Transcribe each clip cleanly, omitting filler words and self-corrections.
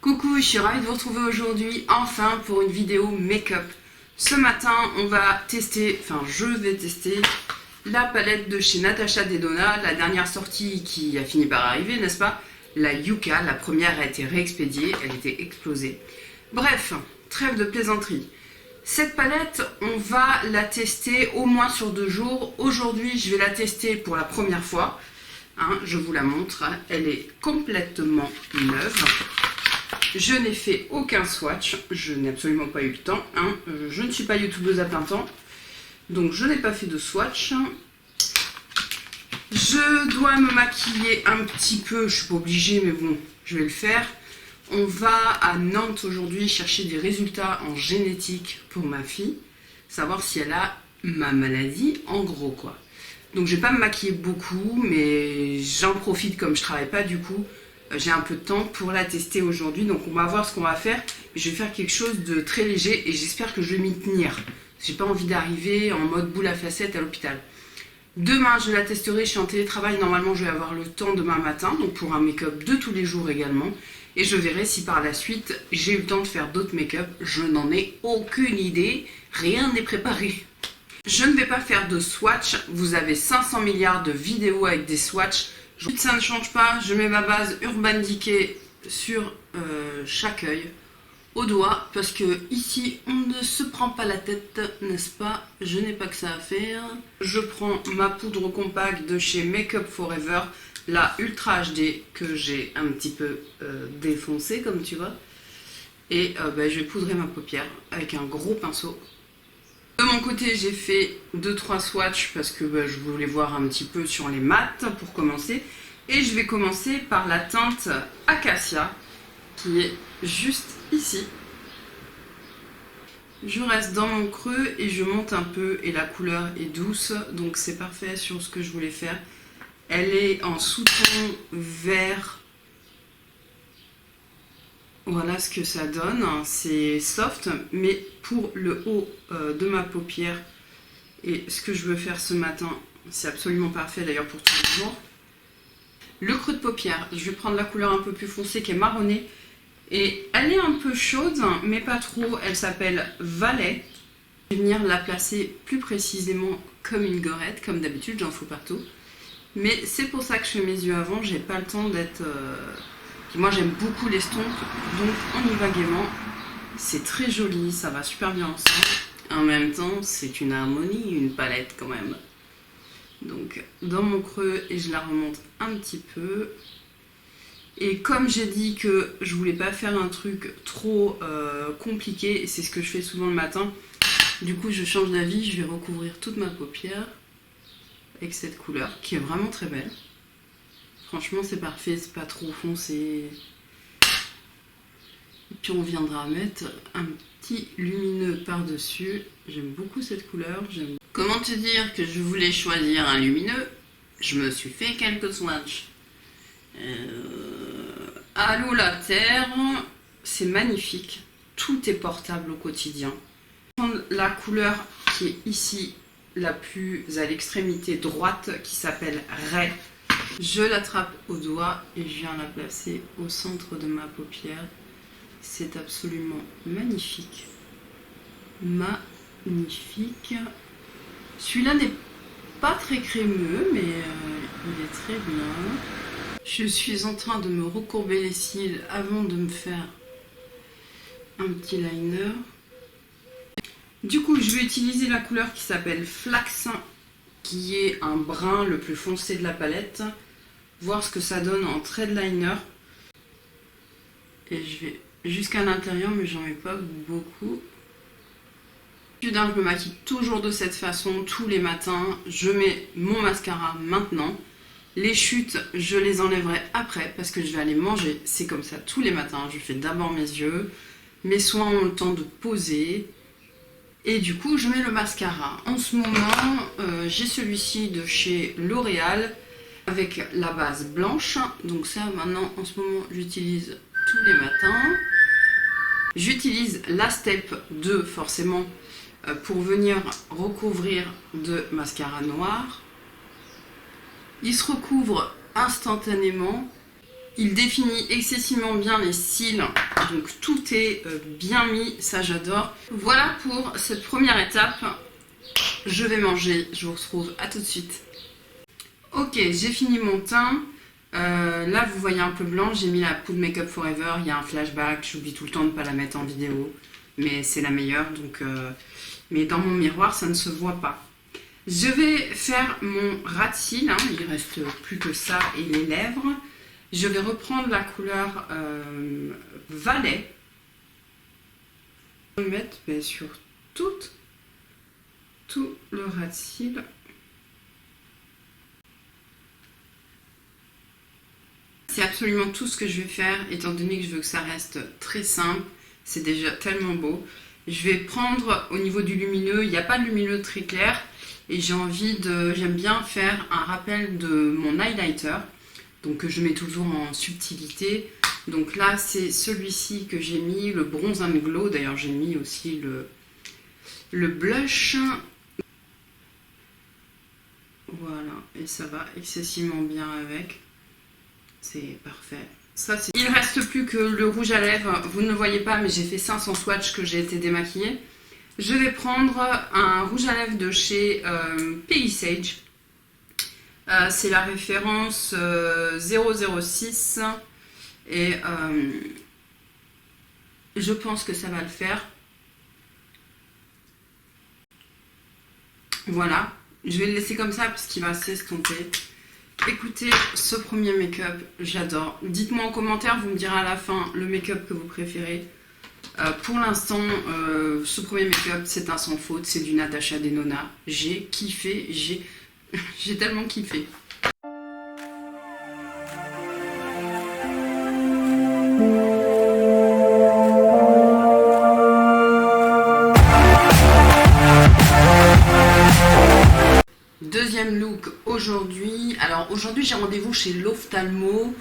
Coucou, je suis ravie de vous retrouver aujourd'hui, enfin pour une vidéo make-up. Ce matin, on va tester, je vais tester la palette de chez Natasha Denona, la dernière sortie qui a fini par arriver, n'est-ce pas? La Yuka, la première a été réexpédiée, elle était explosée. Bref, trêve de plaisanterie. Cette palette, on va la tester au moins sur 2 jours. Aujourd'hui, je vais la tester pour la première fois. Je vous la montre, elle est complètement neuve. Je n'ai fait aucun swatch, je n'ai absolument pas eu le temps. Je ne suis pas youtubeuse à plein temps, donc je n'ai pas fait de swatch. Je dois me maquiller un petit peu, je ne suis pas obligée, mais bon, je vais le faire. On va à Nantes aujourd'hui chercher des résultats en génétique pour ma fille, savoir si elle a ma maladie, en gros quoi. Donc je vais pas me maquiller beaucoup, mais j'en profite comme je travaille pas du coup. J'ai un peu de temps pour la tester aujourd'hui, donc on va voir ce qu'on va faire. Je vais faire quelque chose de très léger et j'espère que je vais m'y tenir. J'ai pas envie d'arriver en mode boule à facettes à l'hôpital. Demain, je la testerai, je suis en télétravail, normalement je vais avoir le temps demain matin, donc pour un make-up de tous les jours également. Et je verrai si par la suite, j'ai eu le temps de faire d'autres make-up. Je n'en ai aucune idée, rien n'est préparé. Je ne vais pas faire de swatch, vous avez 500 milliards de vidéos avec des swatchs. Ça ne change pas, je mets ma base Urban Decay sur chaque œil, au doigt, parce que ici on ne se prend pas la tête, n'est-ce pas? Je n'ai pas que ça à faire. Je prends ma poudre compacte de chez Make Up Forever, la Ultra HD que j'ai un petit peu défoncée comme tu vois. Et je vais poudrer ma paupière avec un gros pinceau. De mon côté, j'ai fait 2-3 swatchs parce que je voulais voir un petit peu sur les mats pour commencer. Et je vais commencer par la teinte Acacia qui est juste ici. Je reste dans mon creux et je monte un peu et la couleur est douce. Donc c'est parfait sur ce que je voulais faire. Elle est en sous-ton vert. Voilà ce que ça donne, c'est soft, mais pour le haut de ma paupière et ce que je veux faire ce matin, c'est absolument parfait d'ailleurs pour tous les jours. Le creux de paupière, je vais prendre la couleur un peu plus foncée qui est marronnée et elle est un peu chaude, mais pas trop, elle s'appelle Valet. Je vais venir la placer plus précisément comme une gorette, comme d'habitude, j'en fous partout. Mais c'est pour ça que je fais mes yeux avant, j'ai pas le temps d'être... Moi j'aime beaucoup l'estompe, donc on y va gaiement. C'est très joli, ça va super bien ensemble. En même temps, c'est une harmonie, une palette quand même. Donc dans mon creux, et je la remonte un petit peu. Et comme j'ai dit que je voulais pas faire un truc trop compliqué, et c'est ce que je fais souvent le matin, du coup je change d'avis, je vais recouvrir toute ma paupière avec cette couleur qui est vraiment très belle. Franchement, c'est parfait, c'est pas trop foncé. Et puis on viendra mettre un petit lumineux par-dessus. J'aime beaucoup cette couleur. Comment te dire que je voulais choisir un lumineux? Je me suis fait quelques swatchs. Allô la Terre, c'est magnifique. Tout est portable au quotidien. Je vais prendre la couleur qui est ici, la plus à l'extrémité droite, qui s'appelle Ray. Je l'attrape au doigt et je viens la placer au centre de ma paupière. C'est absolument magnifique. Magnifique. Celui-là n'est pas très crémeux, mais il est très bien. Je suis en train de me recourber les cils avant de me faire un petit liner. Du coup, je vais utiliser la couleur qui s'appelle Flax, qui est un brun le plus foncé de la palette, voir ce que ça donne en trait de liner. Et je vais jusqu'à l'intérieur, mais j'en mets pas beaucoup. Je me maquille toujours de cette façon tous les matins. Je mets mon mascara maintenant. Les chutes, je les enlèverai après parce que je vais aller manger. C'est comme ça tous les matins. Je fais d'abord mes yeux. Mes soins ont le temps de poser. Et du coup, je mets le mascara. En ce moment, j'ai celui-ci de chez L'Oréal avec la base blanche. Donc ça, maintenant, en ce moment, j'utilise tous les matins. J'utilise la Step 2, forcément, pour venir recouvrir de mascara noir. Il se recouvre instantanément. Il définit excessivement bien les cils, donc tout est bien mis, ça j'adore. Voilà pour cette première étape. Je vais manger, je vous retrouve à tout de suite. Ok, j'ai fini mon teint. Là vous voyez un peu blanc, j'ai mis la poudre Make Up Forever, il y a un flashback, j'oublie tout le temps de ne pas la mettre en vidéo, mais c'est la meilleure, donc mais dans mon miroir ça ne se voit pas. Je vais faire mon ras de cils, hein, il reste plus que ça et les lèvres. Je vais reprendre la couleur Valet. Je vais mettre sur tout le ras de cils. C'est absolument tout ce que je vais faire, étant donné que je veux que ça reste très simple. C'est déjà tellement beau. Je vais prendre au niveau du lumineux, il n'y a pas de lumineux très clair. Et j'aime bien faire un rappel de mon highlighter. Donc je mets toujours en subtilité. Donc là c'est celui-ci que j'ai mis, le Bronze and Glow. D'ailleurs j'ai mis aussi le blush. Voilà, et ça va excessivement bien avec. C'est parfait. Ça, il ne reste plus que le rouge à lèvres. Vous ne le voyez pas mais j'ai fait 500 swatchs que j'ai été démaquillée. Je vais prendre un rouge à lèvres de chez Pays Sage. C'est la référence 006 et je pense que ça va le faire. Voilà, je vais le laisser comme ça parce qu'il va s'estomper. Écoutez, ce premier make-up, j'adore. Dites-moi en commentaire, vous me direz à la fin le make-up que vous préférez. Pour l'instant, ce premier make-up, c'est un sans faute, c'est du Natasha Denona. J'ai kiffé, j'ai tellement kiffé. Deuxième look aujourd'hui. Alors aujourd'hui j'ai rendez-vous chez l'ophtalmo.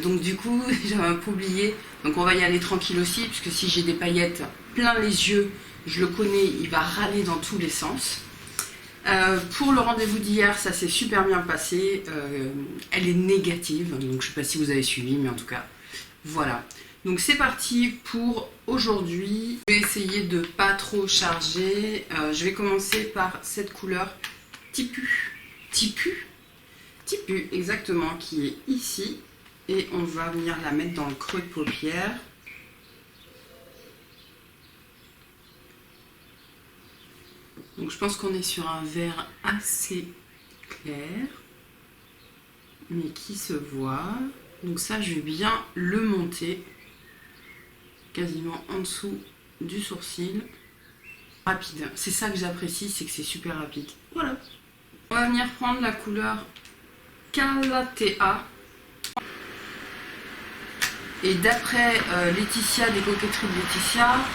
Donc du coup j'avais un peu oublié. Donc on va y aller tranquille aussi, puisque si j'ai des paillettes plein les yeux, je le connais, il va râler dans tous les sens. Pour le rendez-vous d'hier, ça s'est super bien passé. Elle est négative, donc je sais pas si vous avez suivi, mais en tout cas, voilà. Donc c'est parti pour aujourd'hui. Je vais essayer de pas trop charger. Je vais commencer par cette couleur Tipu, exactement, qui est ici. Et on va venir la mettre dans le creux de paupière. Donc je pense qu'on est sur un vert assez clair, mais qui se voit. Donc ça, je vais bien le monter quasiment en dessous du sourcil. Rapide, c'est ça que j'apprécie, c'est que c'est super rapide. Voilà. On va venir prendre la couleur Calatea. Et d'après Laetitia, des coquetteries de Laetitia,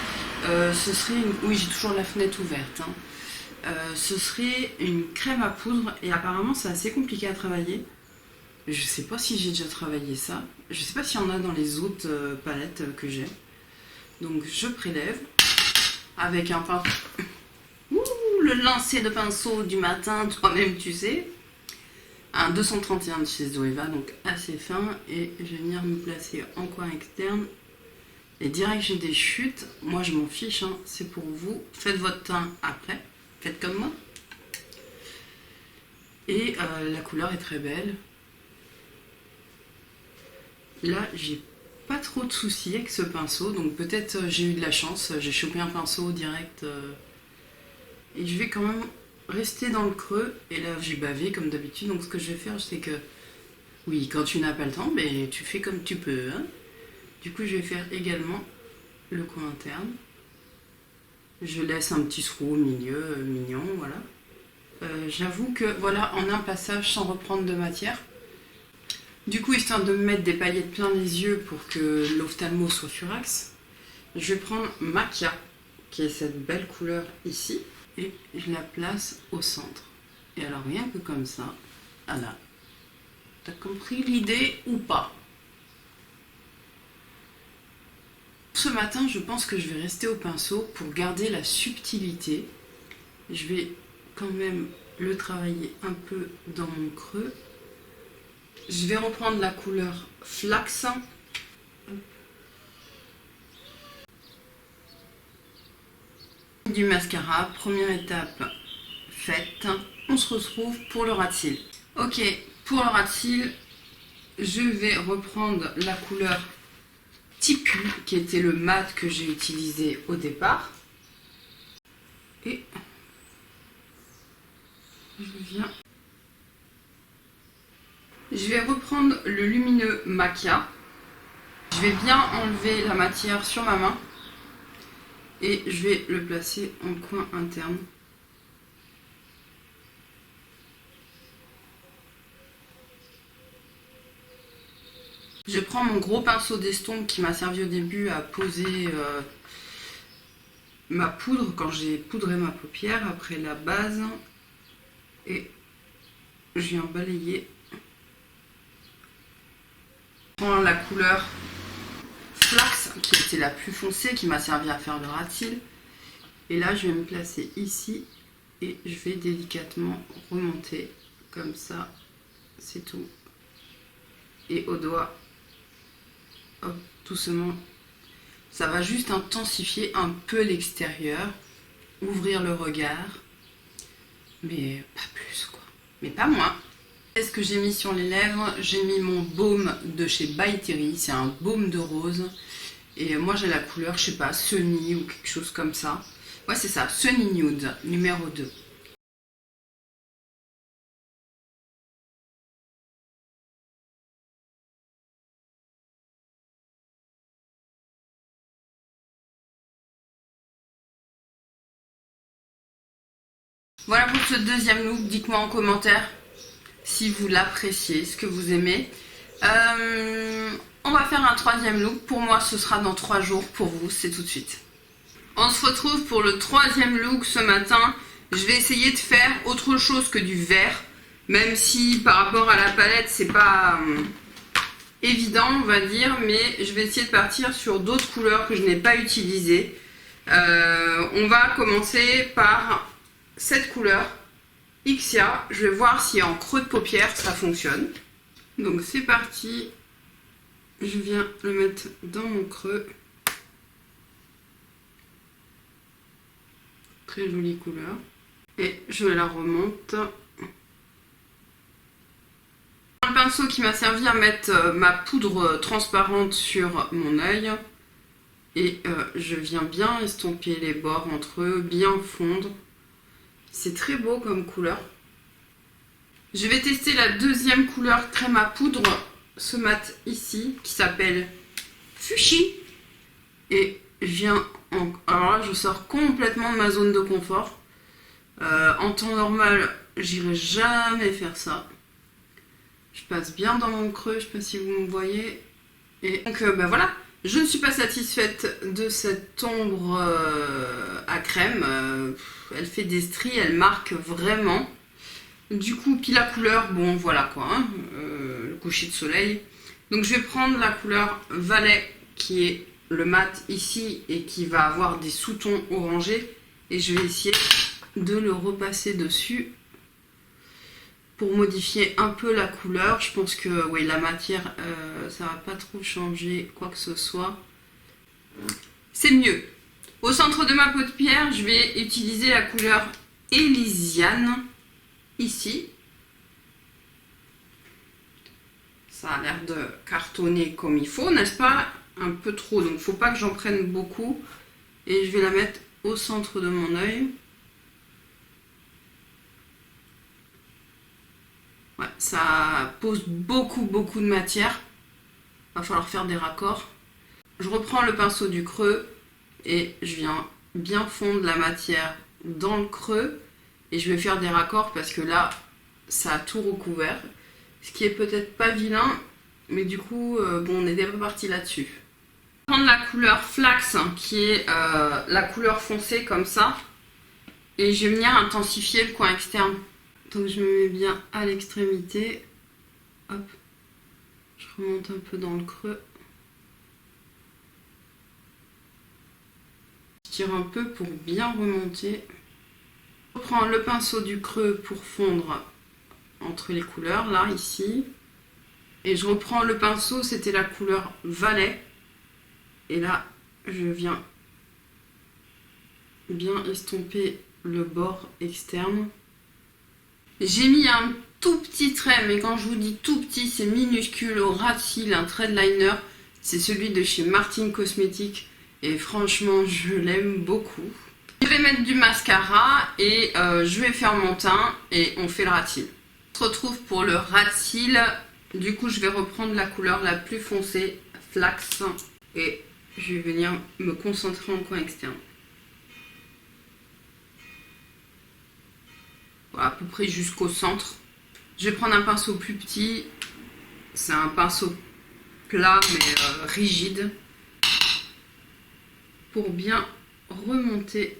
ce serait une... Oui, j'ai toujours la fenêtre ouverte. Hein. Ce serait une crème à poudre et apparemment c'est assez compliqué à travailler. Je sais pas si j'ai déjà travaillé ça. Je sais pas s'il y en a dans les autres palettes que j'ai. Donc je prélève avec un pinceau. Ouh, le lancer de pinceau du matin, toi-même tu sais. Un 231 de chez Zoeva, donc assez fin. Et je vais venir me placer en coin externe. Et direct j'ai des chutes. Moi je m'en fiche, hein. C'est pour vous. Faites votre teint après. Faites comme moi. Et la couleur est très belle. Là j'ai pas trop de soucis avec ce pinceau. Donc peut-être j'ai eu de la chance. J'ai chopé un pinceau direct. Et je vais quand même rester dans le creux. Et là j'ai bavé comme d'habitude. Donc ce que je vais faire, c'est que... Oui, quand tu n'as pas le temps, mais tu fais comme tu peux. Hein. Du coup je vais faire également le coin interne. Je laisse un petit trou au milieu, mignon, voilà. J'avoue que, voilà, en un passage sans reprendre de matière. Du coup, histoire de me mettre des paillettes plein les yeux pour que l'ophtalmo soit furax, je vais prendre Macchia, qui est cette belle couleur ici, et je la place au centre. Et alors, rien que comme ça, voilà. T'as compris l'idée ou pas? Ce matin, je pense que je vais rester au pinceau pour garder la subtilité. Je vais quand même le travailler un peu dans mon creux. Je vais reprendre la couleur Flax. Du mascara, première étape faite. On se retrouve pour le ras de cils. Ok, pour le ras de cils, je vais reprendre la couleur Tipu, qui était le mat que j'ai utilisé au départ. Et je vais reprendre le lumineux Macchia. Je vais bien enlever la matière sur ma main et je vais le placer en coin interne. Je prends mon gros pinceau d'estompe qui m'a servi au début à poser ma poudre quand j'ai poudré ma paupière après la base et je viens balayer. Je prends la couleur Flax qui était la plus foncée, qui m'a servi à faire le ras de cils, et là je vais me placer ici et je vais délicatement remonter comme ça, c'est tout, et au doigt, hop, doucement. Ça va juste intensifier un peu l'extérieur, ouvrir le regard, mais pas plus quoi, mais pas moins. Qu'est-ce que j'ai mis sur les lèvres? J'ai mis mon baume de chez By Terry, c'est un baume de rose. Et moi j'ai la couleur, je sais pas, Sunny ou quelque chose comme ça. Ouais c'est ça, Sunny Nude, numéro 2. Voilà pour ce deuxième look, dites-moi en commentaire si vous l'appréciez, ce que vous aimez. On va faire un troisième look, pour moi ce sera dans 3 jours, pour vous c'est tout de suite. On se retrouve pour le troisième look ce matin. Je vais essayer de faire autre chose que du vert, même si par rapport à la palette c'est pas évident on va dire, mais je vais essayer de partir sur d'autres couleurs que je n'ai pas utilisées. On va commencer par cette couleur Ixia. Je vais voir si en creux de paupière ça fonctionne. Donc c'est parti, je viens le mettre dans mon creux. Très jolie couleur. Et je la remonte. Un pinceau qui m'a servi à mettre ma poudre transparente sur mon œil. Et je viens bien estomper les bords entre eux, bien fondre. C'est très beau comme couleur. Je vais tester la deuxième couleur crème à poudre, ce mat ici, qui s'appelle Fuchsia. Et je viens alors là je sors complètement de ma zone de confort. En temps normal j'irai jamais faire ça. Je passe bien dans mon creux, je sais pas si vous me voyez. Et donc ben voilà, je ne suis pas satisfaite de cette ombre à crème. Elle fait des stries, elle marque vraiment. Du coup puis la couleur, bon voilà quoi, hein, le coucher de soleil. Donc je vais prendre la couleur Valet qui est le mat ici et qui va avoir des sous-tons orangés, et je vais essayer de le repasser dessus pour modifier un peu la couleur. Je pense que oui, la matière ça va pas trop changer quoi que ce soit, c'est mieux. Au centre de ma paupière je vais utiliser la couleur Elysiane ici. Ça a l'air de cartonner comme il faut, n'est-ce pas? Un peu trop, donc faut pas que j'en prenne beaucoup. Et je vais la mettre au centre de mon œil. Ouais, ça pose beaucoup de matière. Va falloir faire des raccords. Je reprends le pinceau du creux et je viens bien fondre la matière dans le creux. Et je vais faire des raccords parce que là, ça a tout recouvert. Ce qui est peut-être pas vilain, mais du coup, bon, on est déjà parti là-dessus. Je vais prendre la couleur Flax, qui est la couleur foncée comme ça, et je vais venir intensifier le coin externe. Donc je me mets bien à l'extrémité, hop, je remonte un peu dans le creux. Je tire un peu pour bien remonter. Je reprends le pinceau du creux pour fondre entre les couleurs, là, ici. Et je reprends le pinceau, c'était la couleur Valet. Et là, je viens bien estomper le bord externe. J'ai mis un tout petit trait, mais quand je vous dis tout petit, c'est minuscule, au ras de cils, un trait de liner. C'est celui de chez Martin Cosmetics et franchement, je l'aime beaucoup. Je vais mettre du mascara et je vais faire mon teint et on fait le ras de cils. On se retrouve pour le ras de cils. Du coup, je vais reprendre la couleur la plus foncée, Flax, et je vais venir me concentrer en coin externe. Voilà, à peu près jusqu'au centre. Je vais prendre un pinceau plus petit. C'est un pinceau plat mais rigide. Pour bien remonter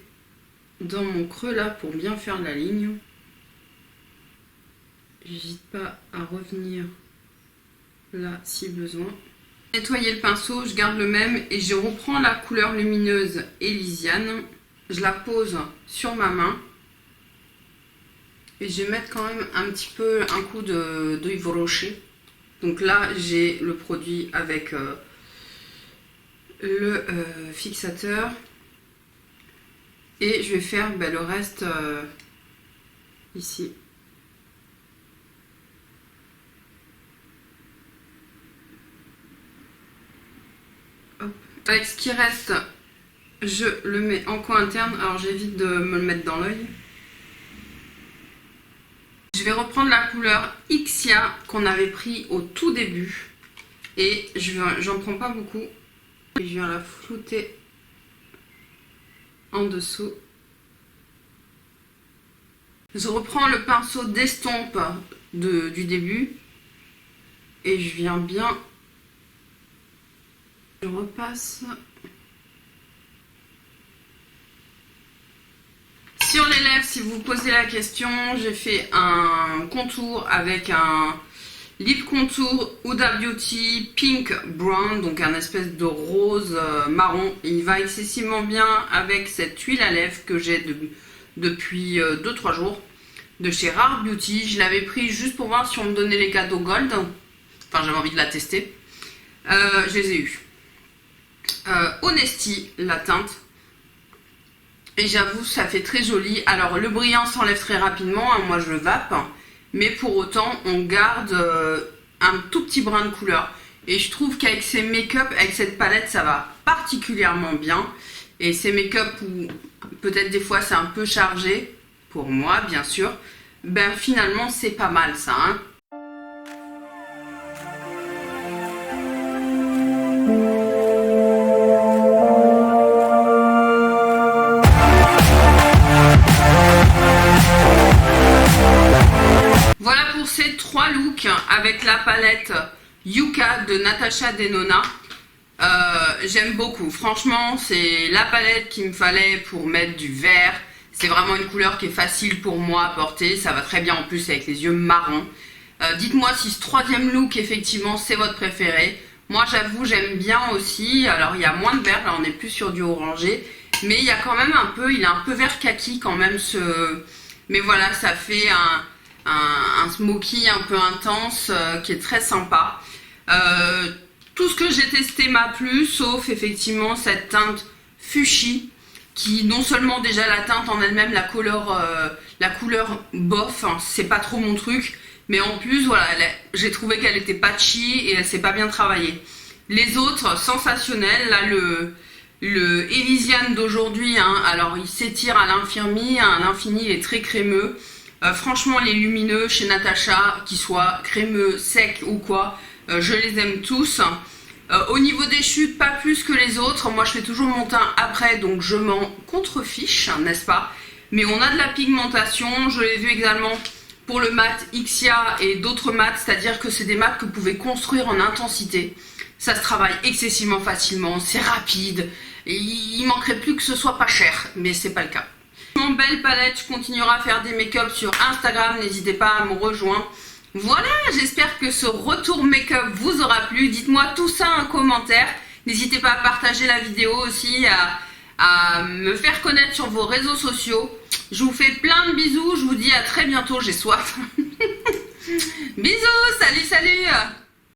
dans mon creux là, pour bien faire la ligne. J'hésite pas à revenir là si besoin. Nettoyer le pinceau, je garde le même et je reprends la couleur lumineuse Elysiane. Je la pose sur ma main. Et je vais mettre quand même un petit peu un coup de Yves Rocher. Donc là, j'ai le produit avec le fixateur. Et je vais faire le reste ici. Hop. Avec ce qui reste, je le mets en coin interne. Alors j'évite de me le mettre dans l'œil. Je vais reprendre la couleur Ixia qu'on avait pris au tout début. Et j'en prends pas beaucoup. Et je viens la flouter en dessous. Je reprends le pinceau d'estompe du début. Et je viens bien. Je repasse. Sur les lèvres, si vous vous posez la question, j'ai fait un contour avec un lip contour Huda Beauty Pink Brown, donc un espèce de rose marron. Il va excessivement bien avec cette huile à lèvres que j'ai depuis 2-3 jours de chez Rare Beauty. Je l'avais pris juste pour voir si on me donnait les cadeaux gold. Enfin, j'avais envie de la tester. Je les ai eus. Honesty, la teinte. Et j'avoue, ça fait très joli. Alors, le brillant s'enlève très rapidement. Hein, moi, je le vape. Mais pour autant, on garde un tout petit brin de couleur. Et je trouve qu'avec ces make-up, avec cette palette, ça va particulièrement bien. Et ces make-up où peut-être des fois c'est un peu chargé, pour moi, bien sûr, ben finalement, c'est pas mal ça. Hein. Voilà pour ces 3 looks avec la palette Yuka de Natasha Denona. J'aime beaucoup. Franchement, c'est la palette qu'il me fallait pour mettre du vert. C'est vraiment une couleur qui est facile pour moi à porter. Ça va très bien en plus avec les yeux marrons. Dites-moi si ce 3e look, effectivement, c'est votre préféré. Moi, j'avoue, j'aime bien aussi. Alors, il y a moins de vert. Là, on est plus sur du orangé. Mais il y a quand même un peu... Il est un peu vert kaki quand même. Mais voilà, ça fait un smoky un peu intense qui est très sympa. Tout ce que j'ai testé m'a plu, sauf effectivement cette teinte fuchsia qui non seulement déjà la teinte en elle-même, la couleur bof, hein, c'est pas trop mon truc, mais en plus voilà, j'ai trouvé qu'elle était patchy et elle s'est pas bien travaillée. Les autres, sensationnels, là le Elysiane d'aujourd'hui, hein, alors il s'étire à l'infini, il est très crémeux. Franchement, les lumineux chez Natasha, qu'ils soient crémeux, secs ou quoi, je les aime tous. Au niveau des chutes, pas plus que les autres. Moi, je fais toujours mon teint après, donc je m'en contrefiche, n'est-ce pas? Mais on a de la pigmentation. Je l'ai vu également pour le mat Ixia et d'autres mats, c'est-à-dire que c'est des mats que vous pouvez construire en intensité. Ça se travaille excessivement facilement, c'est rapide. Et il manquerait plus que ce soit pas cher, mais c'est pas le cas. Mon belle palette, je continuerai à faire des make-up sur Instagram, n'hésitez pas à me rejoindre. Voilà, j'espère que ce retour make-up vous aura plu. Dites-moi tout ça en commentaire. N'hésitez pas à partager la vidéo aussi, à me faire connaître sur vos réseaux sociaux. Je vous fais plein de bisous, je vous dis à très bientôt, j'ai soif. Bisous, salut, salut.